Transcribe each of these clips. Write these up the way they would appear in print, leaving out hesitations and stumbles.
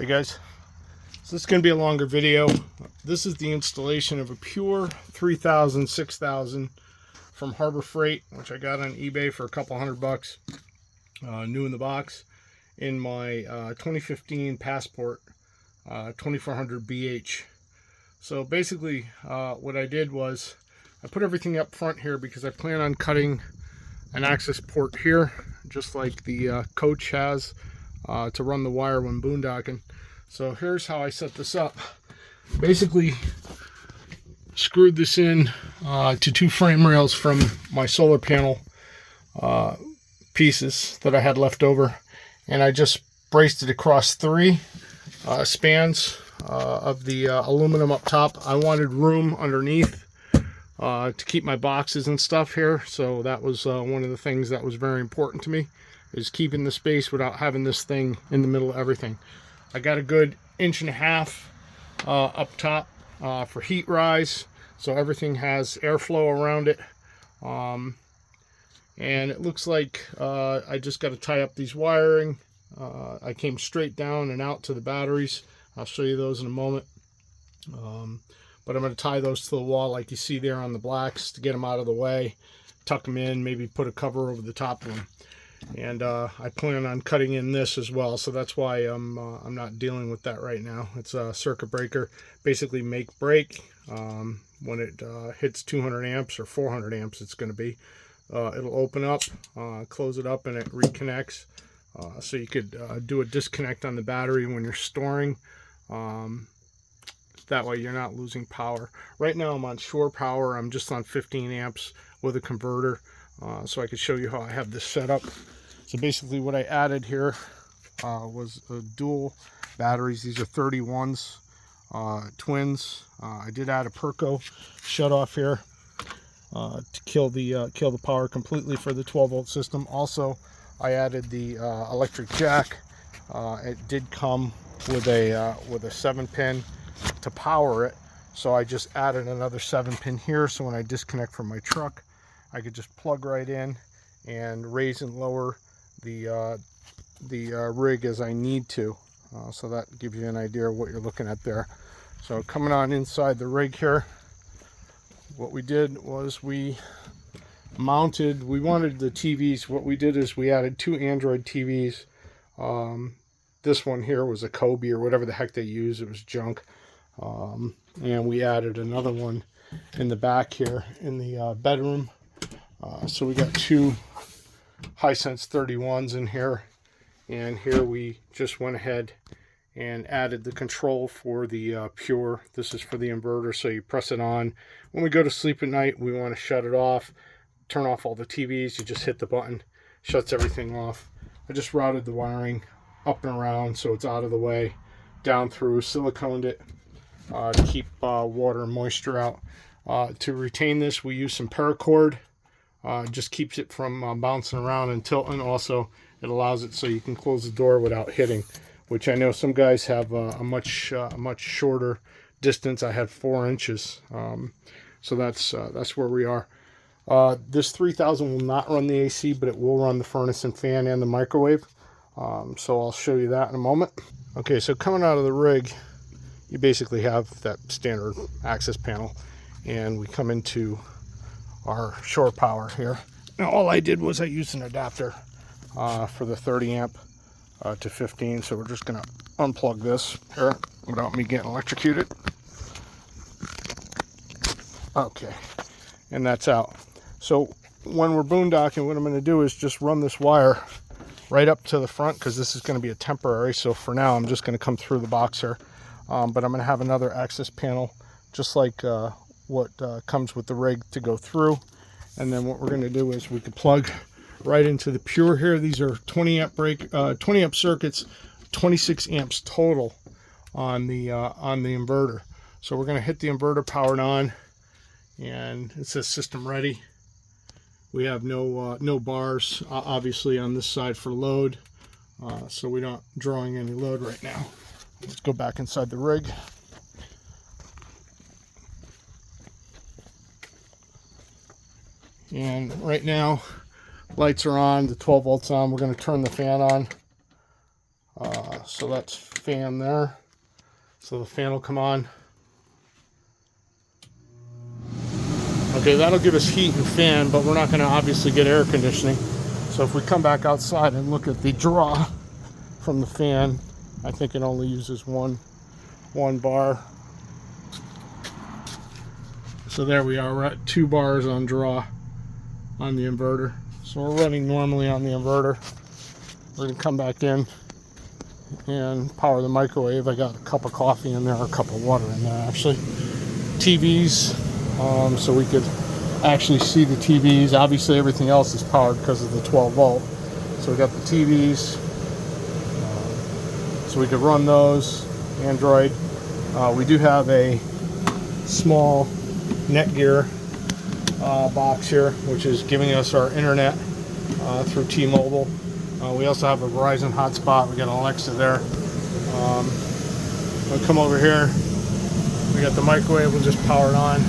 Hey guys, so this is going to be a longer video. This is the installation of a Pure 3000 6000 from Harbor Freight, which I got on eBay for a couple $100, new in the box, in my 2015 Passport 2400 BH. So basically what I did was I put everything up front here because I plan on cutting an access port here, just like the coach has to run the wire when boondocking. So here's how I set this up. Basically screwed this in to two frame rails from my solar panel pieces that I had left over, and I just braced it across three spans of the aluminum up top. I wanted room underneath to keep my boxes and stuff here, so that was one of the things that was very important to me, is keeping the space without having this thing in the middle of everything. I got a good 1.5 inches up top for heat rise, so everything has airflow around it. And it looks like I just got to tie up these wiring. I came straight down and out to the batteries. I'll show you those in a moment. But I'm going to tie those to the wall like you see there on the blacks to get them out of the way, tuck them in, maybe put a cover over the top of them. And I plan on cutting in this as well, so that's why I'm not dealing with that right now. It's a circuit breaker, basically make break. When it hits 200 amps or 400 amps, it's going to be, it'll open up, close it up, and it reconnects. So you could do a disconnect on the battery when you're storing. That way you're not losing power. Right now I'm on shore power. I'm just on 15 amps with a converter, so I could show you how I have this set up. So basically what I added here was dual batteries. These are 31s, twins. I did add a Perco shut off here to kill the power completely for the 12-volt system. Also, I added the electric jack. It did come with a 7-pin to power it, so I just added another 7-pin here, so when I disconnect from my truck, I could just plug right in and raise and lower the rig as I need to. So that gives you an idea of what you're looking at there. So coming on inside the rig here, what we did was we wanted the TVs. What we did is we added two Android TVs. This one here was a Kobe or whatever the heck they use. It was junk. And we added another one in the back here in the bedroom. So we got two Hisense 31s in here, and here we just went ahead and added the control for the Pure. This is for the inverter, so you press it on. When we go to sleep at night, we want to shut it off, turn off all the TVs. You just hit the button, shuts everything off. I just routed the wiring up and around so it's out of the way, down through, siliconed it to keep water and moisture out. To retain this, we use some paracord. Just keeps it from bouncing around and tilting. Also, it allows it so you can close the door without hitting, which I know some guys have a much shorter distance. I had 4 inches, so that's where we are. This 3000 will not run the AC, but it will run the furnace and fan and the microwave. So I'll show you that in a moment. Okay, so coming out of the rig, you basically have that standard access panel, and we come into our shore power here. Now all I did was I used an adapter for the 30 amp to 15, so we're just gonna unplug this here without me getting electrocuted. Okay, and that's out. So when we're boondocking, what I'm going to do is just run this wire right up to the front, because this is going to be a temporary. So for now I'm just going to come through the box here, but I'm going to have another access panel just like what comes with the rig to go through. And then what we're going to do is we can plug right into the Pure here. These are 20 amp circuits, 26 amps total on the inverter. So we're going to hit the inverter powered on, and it says system ready. We have no bars obviously on this side for load, so we're not drawing any load right now. Let's go back inside the rig. And right now lights are on, the 12 volts on. We're going to turn the fan on. So that's fan there. So the fan will come on. Okay, that'll give us heat and fan, but we're not going to obviously get air conditioning. So if we come back outside and look at the draw from the fan, I think it only uses one bar. So there we are, we're at 2 bars on draw on the inverter. So we're running normally on the inverter. We're going to come back in and power the microwave. I got a cup of coffee in there, a cup of water in there actually. TVs, so we could actually see the TVs. Obviously everything else is powered because of the 12 volt. So we got the TVs, so we could run those. Android. We do have a small Netgear box here, which is giving us our internet through T-Mobile. We also have a Verizon hotspot. We got an Alexa there. We'll come over here. We got the microwave. We'll just power it on,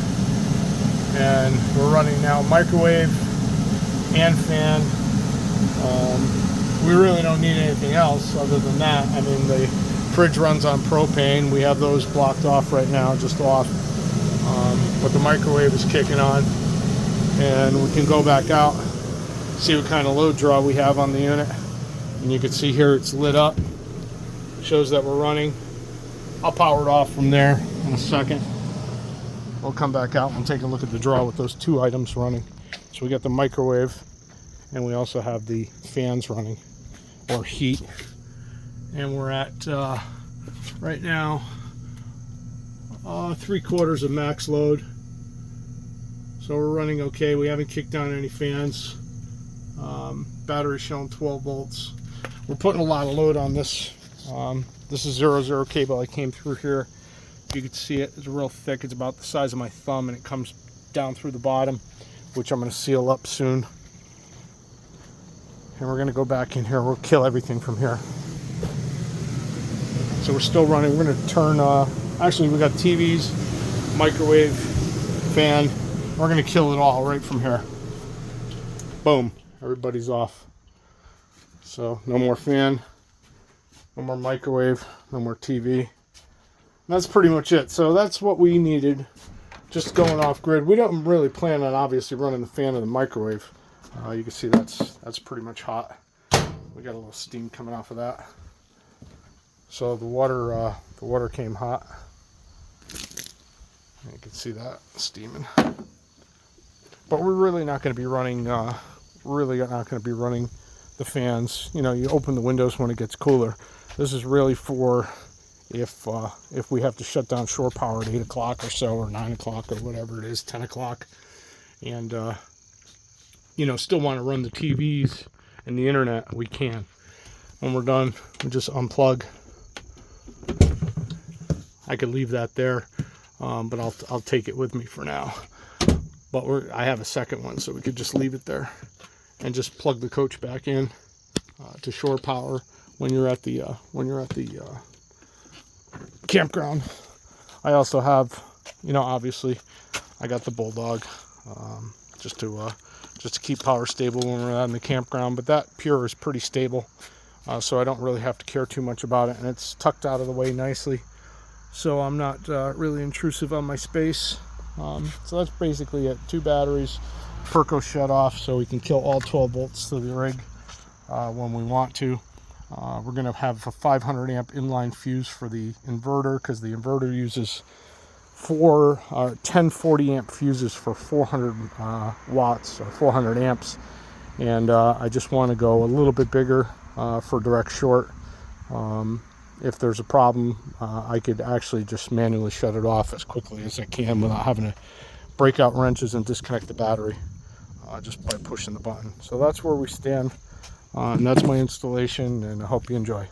and we're running now microwave and fan. We really don't need anything else other than that. I mean, the fridge runs on propane. We have those blocked off right now, just off. But the microwave is kicking on, and we can go back out, see what kind of load draw we have on the unit. And you can see here it's lit up, shows that we're running. I'll power it off from there in a second. We'll come back out and take a look at the draw with those 2 items running. So we got the microwave, and we also have the fans running, or heat. And we're at right now 3/4 of max load. So we're running okay. We haven't kicked down any fans. Battery showing 12 volts. We're putting a lot of load on this. This is 0 cable. I came through here. You can see it. It's real thick. It's about the size of my thumb, and it comes down through the bottom, which I'm going to seal up soon. And we're going to go back in here. We'll kill everything from here. So we're still running. We're going to turn, actually we got TVs, microwave, fan. We're going to kill it all right from here. Boom. Everybody's off. So no more fan, no more microwave, no more TV. And that's pretty much it. So that's what we needed, just going off grid. We don't really plan on obviously running the fan and the microwave. You can see that's pretty much hot. We got a little steam coming off of that. So the water came hot. You can see that steaming. But we're really not going to be running. Really not going to be running the fans. You know, you open the windows when it gets cooler. This is really for if we have to shut down shore power at 8 o'clock or so, or 9 o'clock, or whatever it is, 10 o'clock, and you know, still want to run the TVs and the internet. We can. When we're done, we just unplug. I could leave that there, but I'll take it with me for now. But I have a second one, so we could just leave it there and just plug the coach back in to shore power when you're at the campground. I also have, you know, obviously I got the Bulldog just to keep power stable when we're out in the campground. But that Pure is pretty stable, so I don't really have to care too much about it, and it's tucked out of the way nicely, so I'm not really intrusive on my space. So that's basically it. 2 batteries, Perco shut off, so we can kill all 12 volts to the rig when we want to. We're going to have a 500 amp inline fuse for the inverter, because the inverter uses 10 40 amp fuses for 400 watts or 400 amps, and I just want to go a little bit bigger for direct short. If there's a problem, I could actually just manually shut it off as quickly as I can without having to break out wrenches and disconnect the battery just by pushing the button. So that's where we stand, and that's my installation, and I hope you enjoy.